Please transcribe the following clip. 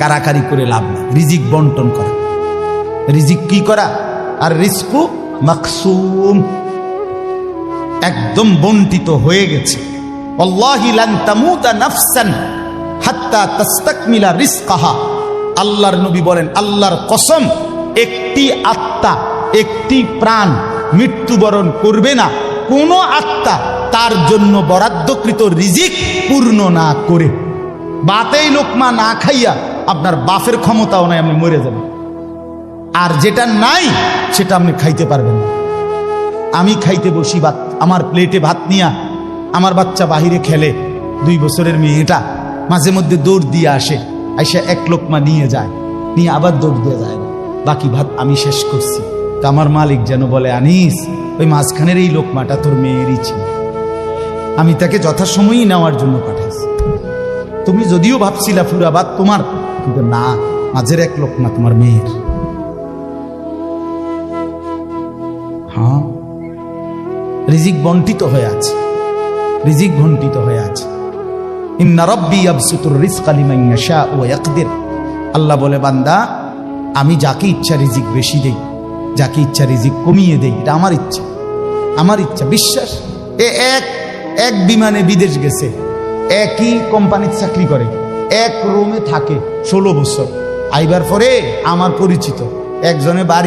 কারাকারি করে লাভ নেই। রিজিক বন্টন করা, রিজিক কি করা, আর রিজকু মাকসুম, একদম বন্টিত হয়ে গেছে। আল্লাহি লান তামুতা নাফসান হাত্তা তাস্তাকমিলা রিজকাহা। আল্লাহর নবী বলেন, আল্লাহর কসম, একটি আত্মা, একটি প্রাণ মৃত্যুবরণ করবে না কোন আত্মা তার জন্য বরাদ্দকৃত রিজিক পূর্ণ না করে। বাতেই লোকমা না খাইয়া আপনার বাপের ক্ষমতাও নাই, আপনি মরে যাবেন। আর যেটা নাই সেটা আপনি খাইতে পারবেন না। আমি খাইতে বসি ভাত, আমার প্লেটে ভাত নিয়া আমার বাচ্চা বাহিরে খেলে, 2 বছরের মেয়েটা মাঝে মধ্যে দৌড় দিয়ে আসে, আইসা এক লোকমা নিয়ে যায়, নিয়ে আবার দৌড় দিয়ে যায়, বাকি ভাত আমি শেষ করছি। তা আমার মালিক যেন বলে, আনিস, ওই মাঝখানের এই লোকমাটা তোর মেয়েরই ছিল, আমি তাকে যথাসময়ই নেওয়ার জন্য পাঠাইছি। তুমি যদিও ভাবছিলা পুরা ভাত তোমার, কিন্তু না, মাঝের এক লোকমা তোমার মেয়ের। হ্যাঁ, রিজিক বন্টিত হয়ে আছে, রিজিক বন্টিত হয়ে আছে। ইন্না রাব্বি ইয়াবসুতুর রিজকা লিমান ইয়াশা ওয়া ইয়াকদির। আল্লাহ বলে, বান্দা, আমি যাকে ইচ্ছা রিজিক বেশি দেই, যাকে ইচ্ছা রিজিক কমিয়ে দেই, এটা আমার ইচ্ছা, আমার ইচ্ছা। বিশ্বাস, এক বিমানে বিদেশ গেছে, একই কোম্পানির চাকরি করে, এক রুমে থাকে 16 বছর। আইবার পরে আমার পরিচিত একজনে বাড়ি